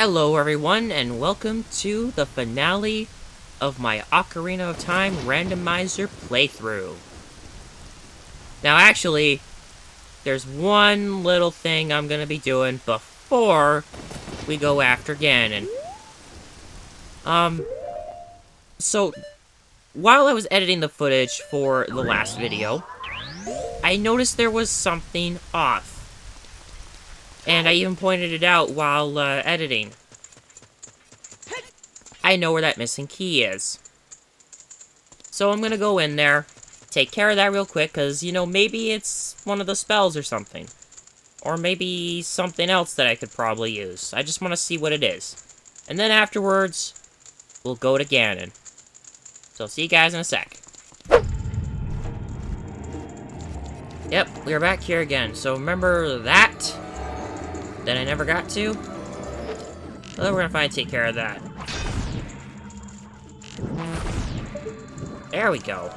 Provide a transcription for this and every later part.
Hello everyone, and welcome to the finale of my Ocarina of Time Randomizer playthrough. Now actually, there's one little thing I'm gonna be doing before we go after Ganon. So, while I was editing the footage for the last video, I noticed there was something off. And I even pointed it out while editing. I know where that missing key is. So I'm gonna go in there, take care of that real quick, because, you know, maybe it's one of the spells or something. Or maybe something else that I could probably use. I just want to see what it is. And then afterwards, we'll go to Ganon. So I'll see you guys in a sec. Yep, we are back here again. So remember that I never got to? Well, we're gonna finally take care of that. There we go.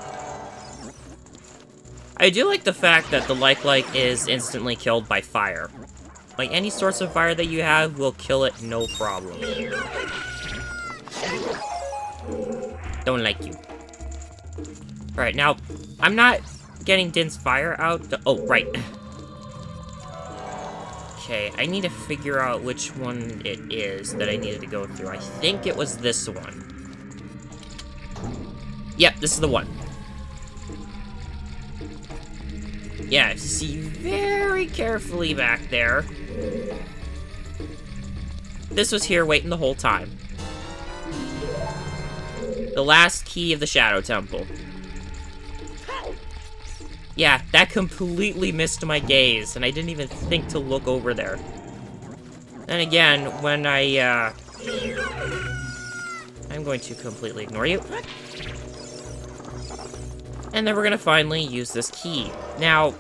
I do like the fact that the like is instantly killed by fire. Like, any source of fire that you have will kill it, no problem. Don't like you. Alright, now, I'm not getting Din's fire out. Oh, right. Okay, I need to figure out which one it is that I needed to go through. I think it was this one. Yep, this is the one. Yeah, see very carefully back there. This was here waiting the whole time. The last key of the Shadow Temple. Yeah, that completely missed my gaze, and I didn't even think to look over there. And again, when I'm going to completely ignore you. And then we're gonna finally use this key. Now,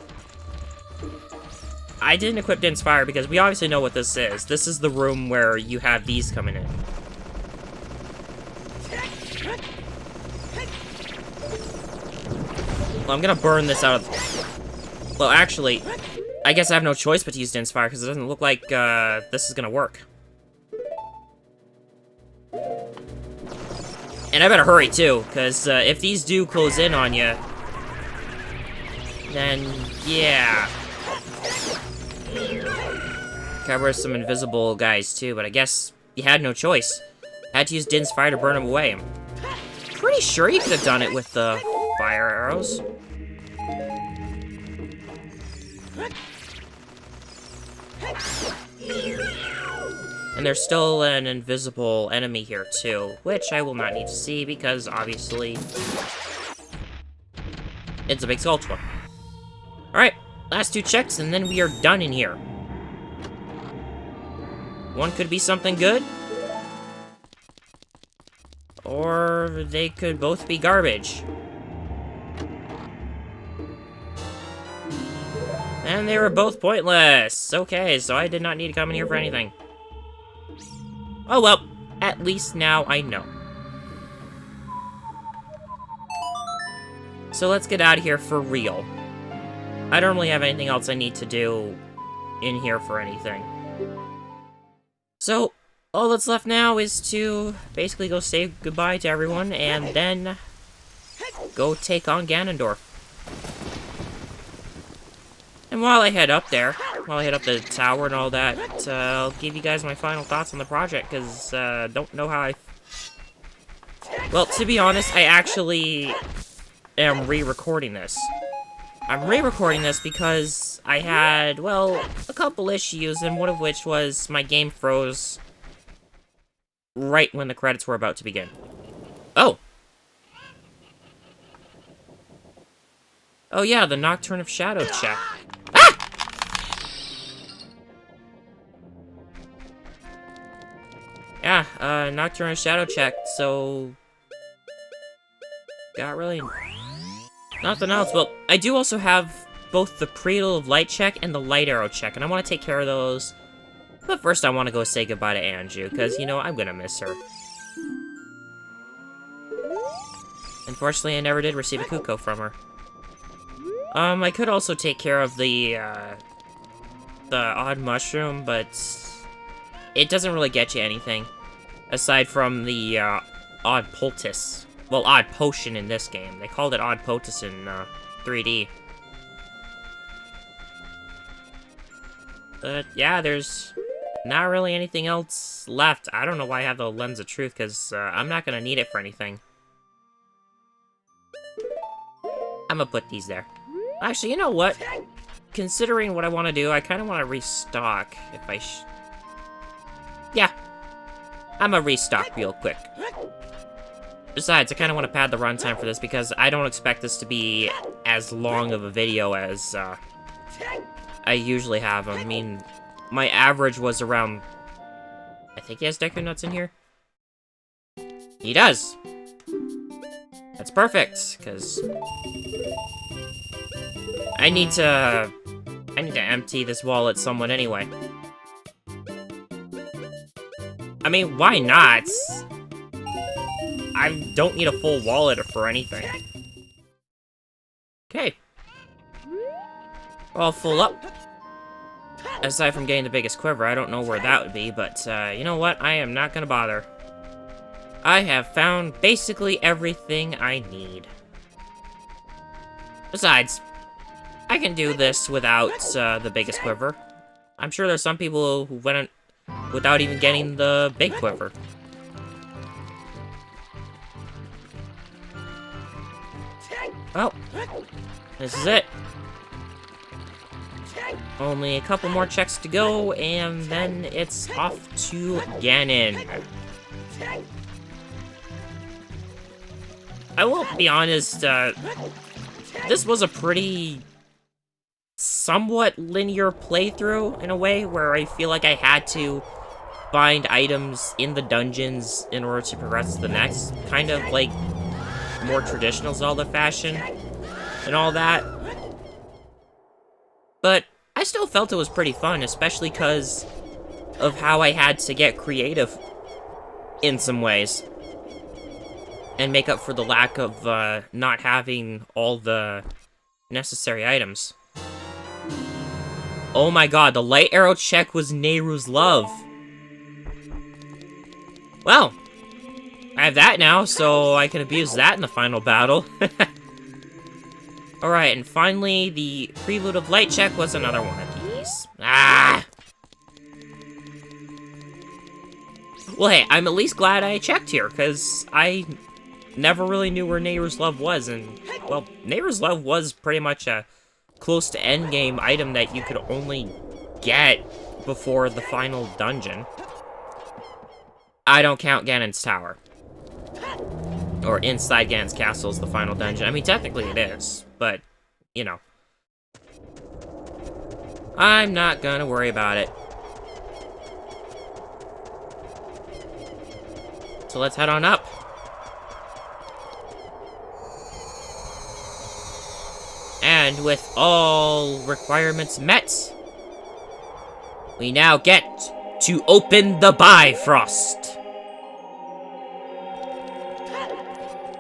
I didn't equip Din's Fire because we obviously know what this is. This is the room where you have these coming in. Well, I'm gonna burn this out of... Well, actually, I guess I have no choice but to use Din's Fire, because it doesn't look like this is gonna work. And I better hurry, too, because if these do close in on you, then, yeah. Cover some invisible guys, too, but I guess you had no choice. Had to use Din's Fire to burn them away. I'm pretty sure you could have done it with the fire arrows. And there's still an invisible enemy here, too, which I will not need to see, because, obviously, it's a big sculpture. Alright, last two checks, and then we are done in here. One could be something good, or they could both be garbage. And they were both pointless. Okay, so I did not need to come in here for anything. Oh well, at least now I know. So let's get out of here for real. I don't really have anything else I need to do in here for anything. So, all that's left now is to basically go say goodbye to everyone and then go take on Ganondorf. And while I head up there, while I head up the tower and all that, I'll give you guys my final thoughts on the project, because, don't know how I... Well, to be honest, I actually am re-recording this. I'm re-recording this because I had, well, a couple issues, and one of which was my game froze right when the credits were about to begin. Oh! Oh yeah, the Nocturne of Shadow check. Yeah, Nocturne of Shadow check, so... Got really... nothing else. Well, I do also have both the Cradle of Light check and the Light Arrow check, and I want to take care of those. But first I want to go say goodbye to Anju, because, you know, I'm gonna miss her. Unfortunately, I never did receive a Kuko from her. I could also take care of the odd mushroom, but it doesn't really get you anything. Aside from the, odd poultice. Well, odd potion in this game. They called it odd poultice in, 3D. But, yeah, there's not really anything else left. I don't know why I have the Lens of Truth, because, I'm not gonna need it for anything. I'm gonna put these there. Actually, you know what? Considering what I want to do, I kind of want to restock, if I yeah. I'm gonna restock real quick. Besides, I kind of want to pad the runtime for this, because I don't expect this to be as long of a video as, I usually have. I mean, my average was around... I think he has Deku Nuts in here? He does! That's perfect, because... I need to empty this wallet somewhat anyway. I mean, why not? I don't need a full wallet for anything. Okay. All full up. Aside from getting the biggest quiver, I don't know where that would be, but you know what? I am not gonna bother. I have found basically everything I need. Besides, I can do this without the biggest quiver. I'm sure there's some people who went without even getting the big quiver. Well, this is it. Only a couple more checks to go, and then it's off to Ganon. I will be honest, this was a pretty somewhat linear playthrough in a way, where I feel like I had to find items in the dungeons in order to progress to the next, kind of like more traditional Zelda fashion and all that. But I still felt it was pretty fun, especially because of how I had to get creative in some ways and make up for the lack of not having all the necessary items. Oh my god, the light arrow check was Nehru's love. Well, I have that now, so I can abuse that in the final battle. Alright, and finally, the Prelude of Light check was another one of these. Ah! Well, hey, I'm at least glad I checked here, because I never really knew where Nehru's Love was, and, well, Nehru's Love was pretty much a close to endgame item that you could only get before the final dungeon. I don't count Ganon's Tower. Or inside Ganon's Castle is the final dungeon. I mean, technically it is, but, you know. I'm not gonna worry about it. So let's head on up. And with all requirements met, we now get to open the Bifrost.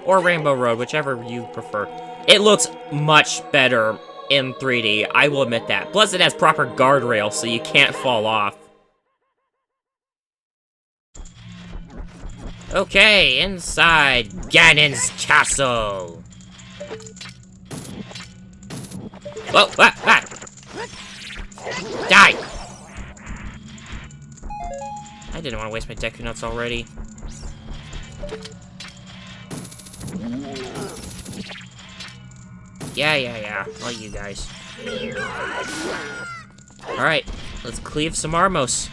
Or Rainbow Road, whichever you prefer. It looks much better in 3D, I will admit that. Plus it has proper guardrails, so you can't fall off. Okay, inside Ganons Castle. Whoa, Die! I didn't want to waste my Deku Nuts already. Yeah, all you guys. Alright, let's cleave some Armos.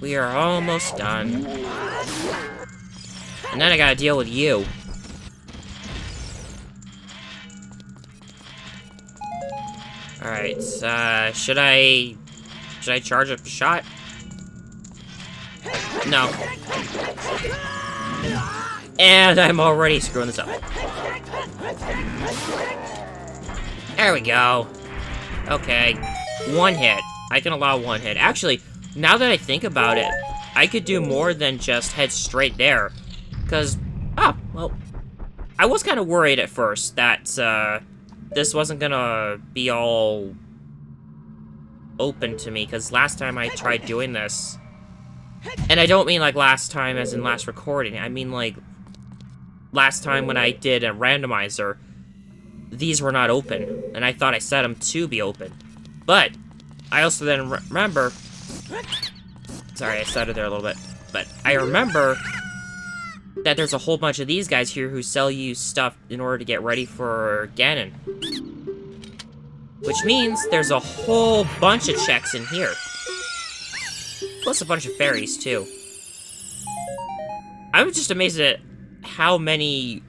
We are almost done. And then I gotta deal with you. Alright, should I charge up a shot? No. And I'm already screwing this up. There we go. Okay. One hit. I can allow one hit. Actually, now that I think about it, I could do more than just head straight there. Because, well, I was kind of worried at first that, this wasn't gonna be all open to me, because last time I tried doing this, and I don't mean like last time as in last recording, I mean like last time when I did a randomizer, these were not open, and I thought I set them to be open. But I also then remember, sorry, I stuttered there a little bit, but I remember that there's a whole bunch of these guys here who sell you stuff in order to get ready for Ganon. Which means there's a whole bunch of checks in here. Plus a bunch of fairies, too. I'm just amazed at how many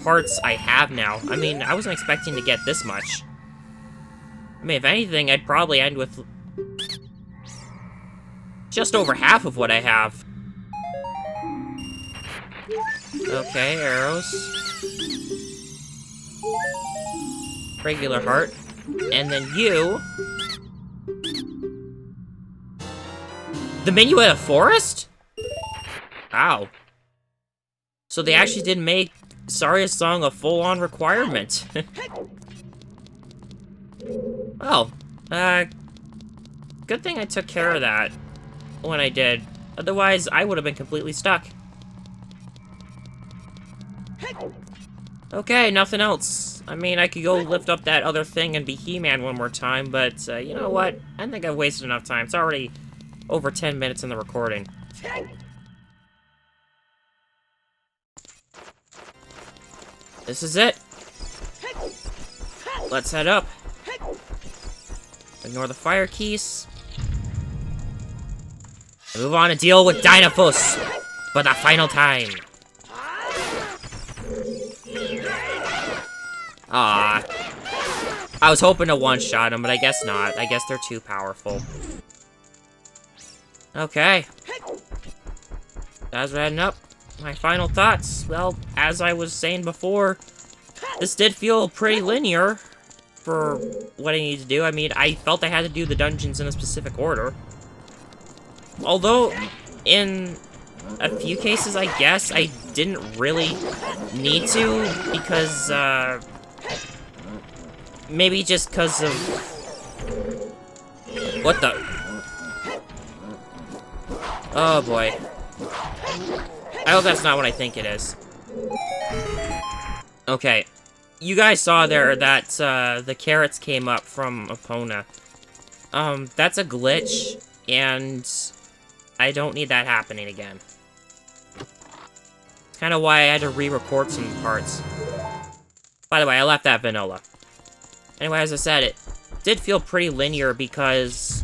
hearts I have now. I mean, I wasn't expecting to get this much. I mean, if anything, I'd probably end with just over half of what I have. Okay, arrows. Regular heart. And then you... The menu at a forest? Wow. So they actually did make Saria's song a full-on requirement. Well, good thing I took care of that when I did. Otherwise, I would have been completely stuck. Okay, nothing else. I mean, I could go lift up that other thing and be He-Man one more time, but you know what? I think I've wasted enough time. It's already over 10 minutes in the recording. This is it. Let's head up. Ignore the fire keys. And move on to deal with Dynafos for the final time. Ah, I was hoping to one-shot him, but I guess not. I guess they're too powerful. Okay. As we're heading up, my final thoughts. Well, as I was saying before, this did feel pretty linear for what I needed to do. I mean, I felt I had to do the dungeons in a specific order. Although, in a few cases, I guess, I didn't really need to, because, maybe just because of... What the... Oh, boy. I hope that's not what I think it is. Okay. You guys saw there that, the carrots came up from Epona. That's a glitch, and I don't need that happening again. It's kind of why I had to re-record some parts. By the way, I left that vanilla. Anyway, as I said, it did feel pretty linear because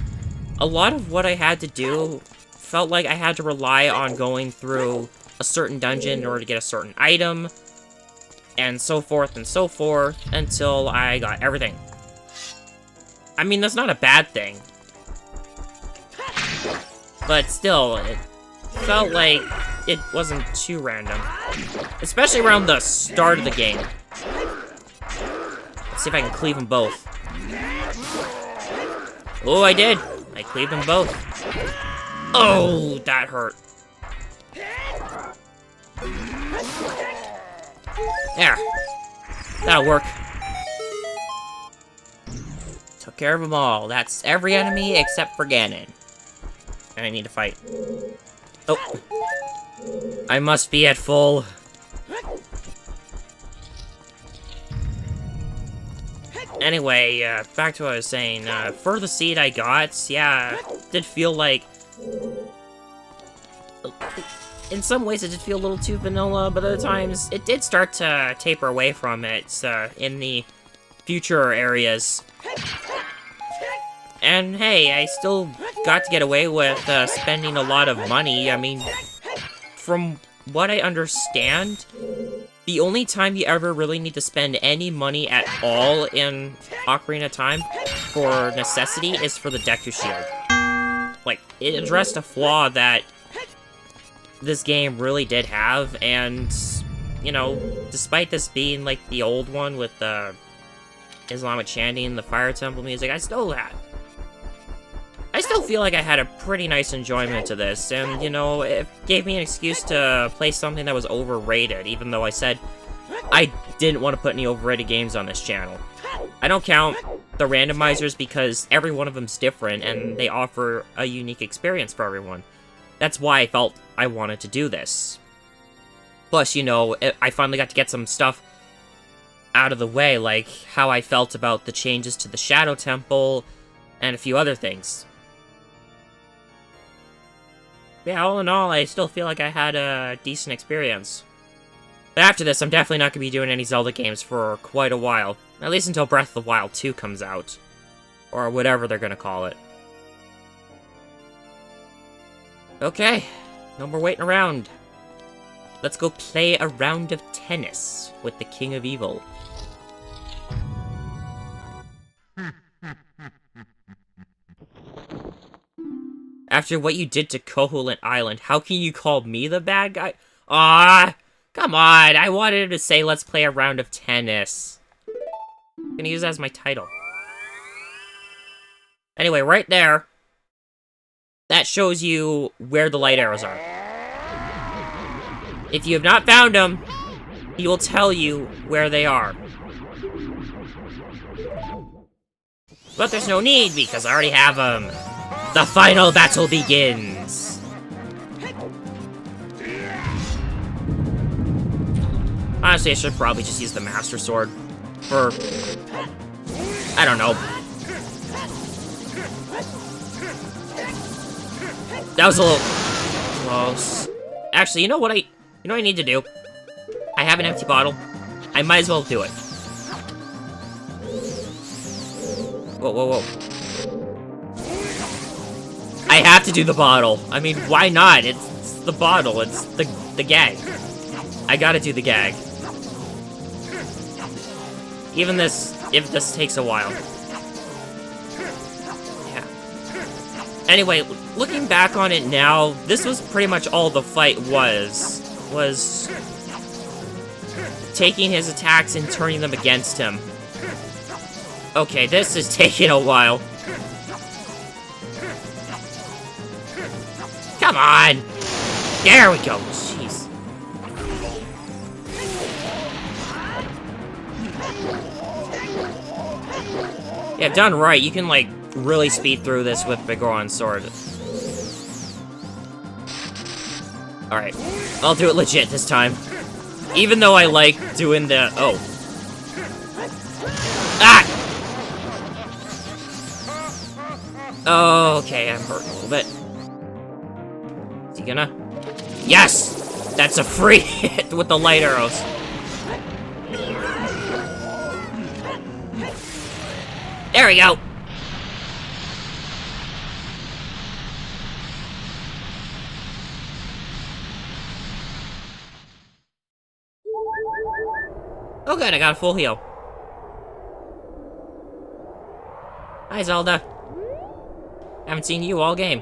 a lot of what I had to do felt like I had to rely on going through a certain dungeon in order to get a certain item, and so forth, until I got everything. I mean, that's not a bad thing. But still, it felt like it wasn't too random. Especially around the start of the game. Let's see if I can cleave them both. Oh, I did! I cleaved them both. Oh, that hurt. There. That'll work. Took care of them all. That's every enemy except for Ganon. And I need to fight. Oh. I must be at full. Anyway, back to what I was saying. For the seed I got, yeah, did feel like... In some ways, it did feel a little too vanilla, but other times, it did start to taper away from it in the future areas. And hey, I still got to get away with spending a lot of money. I mean, from what I understand, the only time you ever really need to spend any money at all in Ocarina of Time for necessity is for the Deku Shield. Like, it addressed a flaw that this game really did have, and, you know, despite this being, like, the old one with the Islamic chanting, the Fire Temple music, I still feel like I had a pretty nice enjoyment to this, and, you know, it gave me an excuse to play something that was overrated, even though I said I didn't want to put any overrated games on this channel. I don't count. the randomizers because every one of them's different and they offer a unique experience for everyone. That's why I felt I wanted to do this. Plus, you know, I finally got to get some stuff out of the way, like how I felt about the changes to the Shadow Temple and a few other things. Yeah, all in all, I still feel like I had a decent experience. But after this, I'm definitely not going to be doing any Zelda games for quite a while. At least until Breath of the Wild 2 comes out. Or whatever they're going to call it. Okay, no more waiting around. Let's go play a round of tennis with the King of Evil. After what you did to Koholint Island, how can you call me the bad guy? Ah, come on, I wanted him to say let's play a round of tennis. I'm gonna use that as my title. Anyway, right there, that shows you where the light arrows are. If you have not found them, he will tell you where they are. But there's no need, because I already have them. The final battle begins! Honestly, I should probably just use the Master Sword for... I don't know. That was a little close. Actually, you know what I need to do? I have an empty bottle. I might as well do it. Whoa, whoa, whoa. I have to do the bottle. I mean, why not? It's the bottle. It's the gag. I gotta do the gag. Even if this takes a while. Yeah. Anyway, looking back on it now, this was pretty much all the fight was taking his attacks and turning them against him. Okay, this is taking a while. Come on! There we go, jeez. Yeah, done right, you can, like, really speed through this with Bigoron's sword. Alright, I'll do it legit this time. Even though I like doing the... Oh. Ah! Okay, I'm hurt a little bit. Is he gonna? Yes! That's a free hit with the light arrows. There we go! Oh good, I got a full heal. Hi, Zelda. Haven't seen you all game.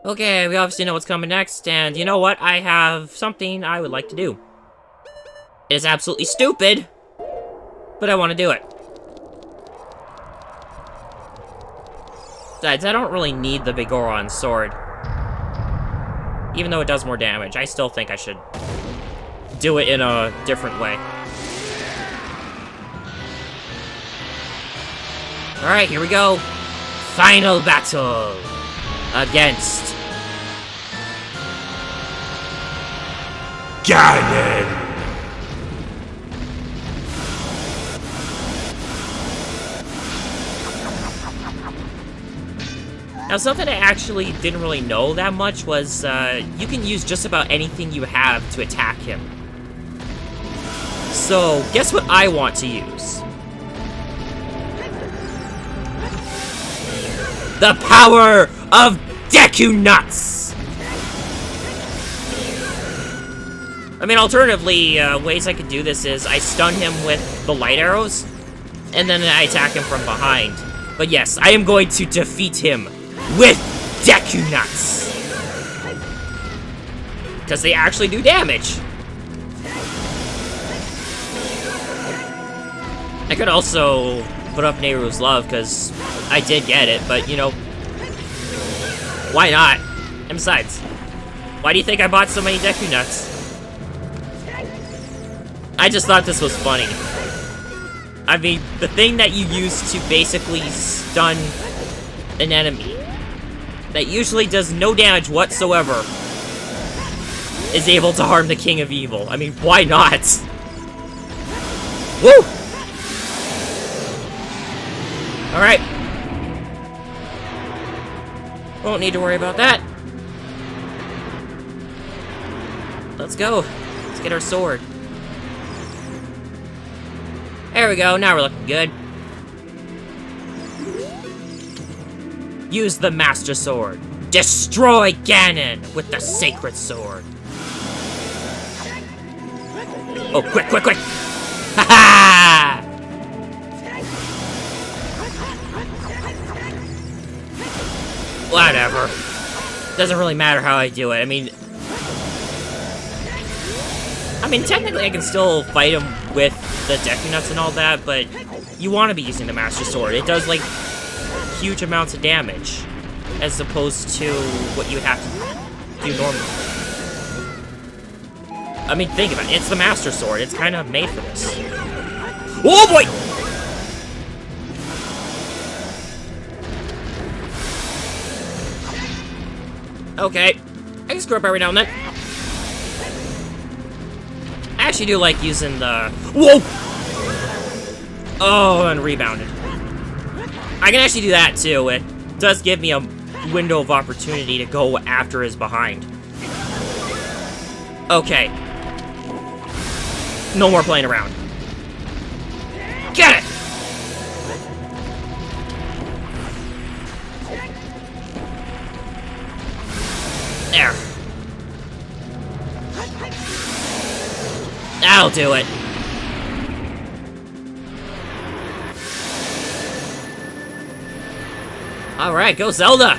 Okay, we obviously know what's coming next, and you know what? I have something I would like to do. It is absolutely stupid, but I want to do it. Besides, I don't really need the Bigoron sword. Even though it does more damage, I still think I should do it in a different way. Alright, here we go. Final battle against Ganon. Now, something I actually didn't really know that much was, you can use just about anything you have to attack him. So, guess what I want to use? The power of Deku Nuts! I mean, alternatively, ways I could do this is I stun him with the light arrows, and then I attack him from behind. But yes, I am going to defeat him with Deku Nuts! Because they actually do damage. I could also put up Nehru's Love, because I did get it, but, you know, why not? And besides, why do you think I bought so many Deku Nuts? I just thought this was funny. I mean, the thing that you use to basically stun an enemy that usually does no damage whatsoever is able to harm the King of Evil. I mean, why not? Woo! Alright. Won't need to worry about that. Let's go. Let's get our sword. There we go, now we're looking good. Use the Master Sword. Destroy Ganon with the Sacred Sword. Oh, quick, quick, quick! Ha-ha! Whatever. Doesn't really matter how I do it. I mean, technically I can still fight him with the Deku Nuts and all that, but you want to be using the Master Sword. It does, like, huge amounts of damage, as opposed to what you would have to do normally. I mean, think about it. It's the Master Sword. It's kind of made for this. Oh, boy! Okay. I can screw up every now and then. I actually do like using the... Whoa! Oh, and rebounded. I can actually do that, too. It does give me a window of opportunity to go after his behind. Okay. No more playing around. Get it! There. That'll do it. Alright, go Zelda!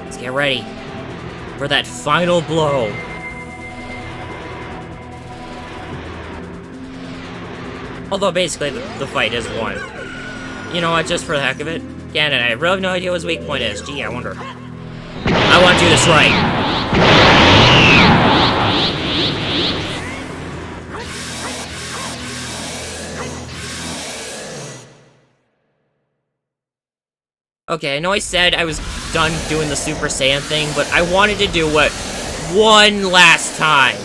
Let's get ready for that final blow. Although basically the fight is won. You know what, just for the heck of it, Ganon, I really have no idea what his weak point is. Gee, I wonder. I want to do this right. Okay, I know I said I was done doing the Super Saiyan thing, but I wanted to do it one last time.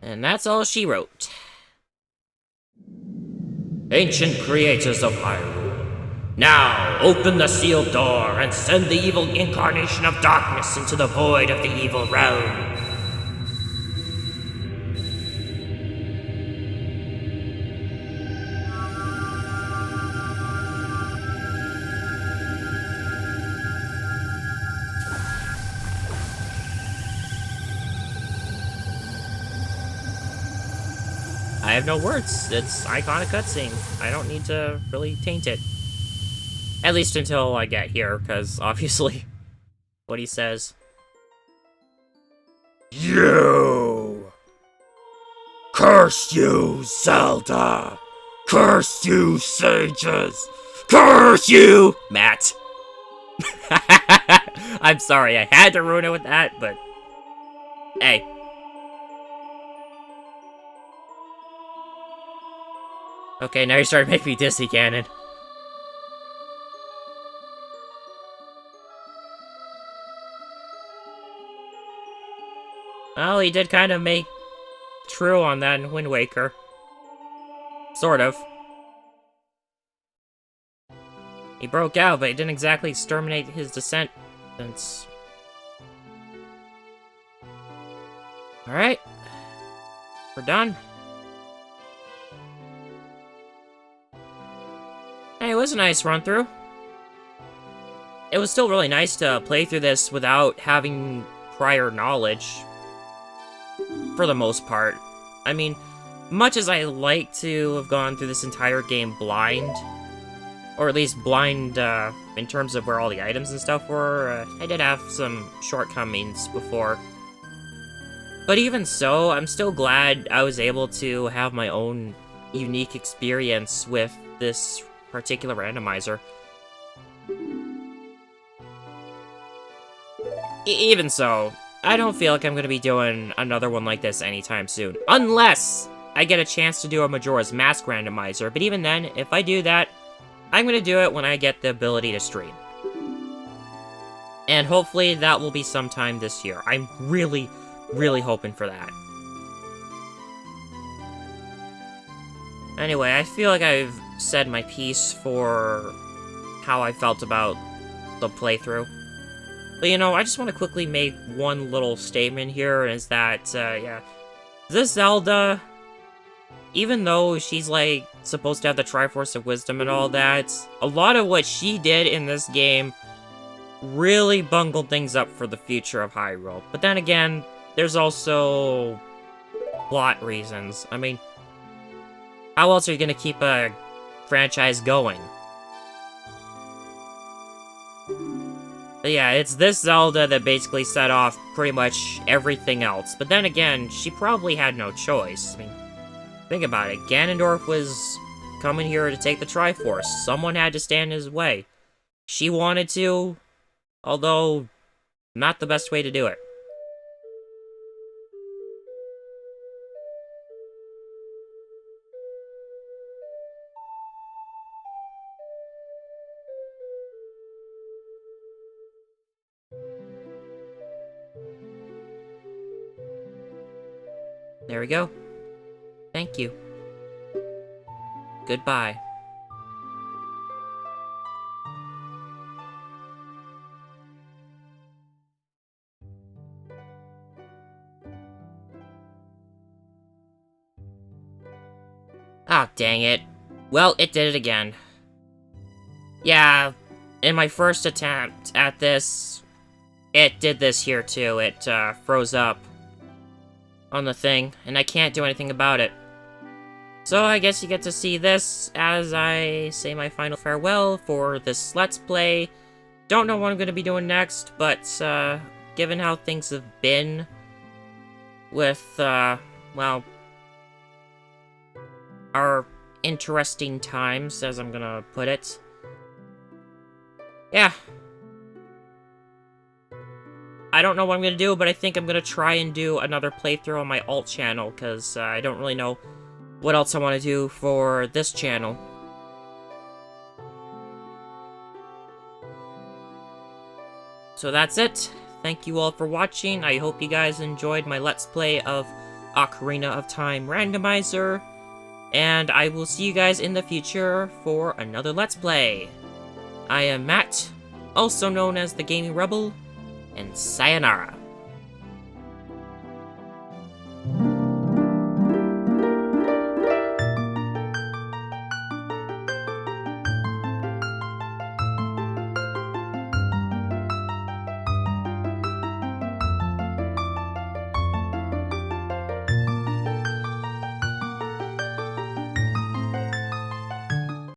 And that's all she wrote. Ancient creators of Hyrule, now open the sealed door and send the evil incarnation of darkness into the void of the evil realm. I have no words. It's iconic cutscene. I don't need to really taint it. At least until I get here, because obviously what he says. You! Curse you, Zelda! Curse you, sages! Curse you! Matt. I'm sorry, I had to ruin it with that, but... Hey. Okay, now you're starting to make me dizzy, Ganon. Well, he did kind of make true on that in Wind Waker. Sort of. He broke out, but he didn't exactly exterminate his descendants. Alright. We're done. Hey, it was a nice run-through. It was still really nice to play through this without having prior knowledge. For the most part. I mean, much as I like to have gone through this entire game blind, or at least blind in terms of where all the items and stuff were, I did have some shortcomings before. But even so, I'm still glad I was able to have my own unique experience with this particular randomizer. Even so, I don't feel like I'm going to be doing another one like this anytime soon. Unless I get a chance to do a Majora's Mask randomizer. But even then, if I do that, I'm going to do it when I get the ability to stream. And hopefully that will be sometime this year. I'm really, really hoping for that. Anyway, I feel like I've said my piece for how I felt about the playthrough. But, you know, I just want to quickly make one little statement here, is that, yeah, this Zelda, even though she's, like, supposed to have the Triforce of Wisdom and all that, a lot of what she did in this game really bungled things up for the future of Hyrule. But then again, there's also plot reasons. I mean, how else are you gonna keep a franchise going? But yeah, it's this Zelda that basically set off pretty much everything else. But then again, she probably had no choice. I mean, think about it. Ganondorf was coming here to take the Triforce. Someone had to stand in his way. She wanted to, although not the best way to do it. There we go. Thank you. Goodbye. Ah, dang it. Well, it did it again. Yeah, in my first attempt at this, it did this here too. It froze up on the thing, and I can't do anything about it. So I guess you get to see this as I say my final farewell for this Let's Play. Don't know what I'm going to be doing next, but given how things have been with, well, our interesting times, as I'm going to put it. Yeah. I don't know what I'm going to do, but I think I'm going to try and do another playthrough on my alt channel, because I don't really know what else I want to do for this channel. So that's it. Thank you all for watching. I hope you guys enjoyed my Let's Play of Ocarina of Time Randomizer. And I will see you guys in the future for another Let's Play. I am Matt, also known as the Gaming Rebel, and sayonara.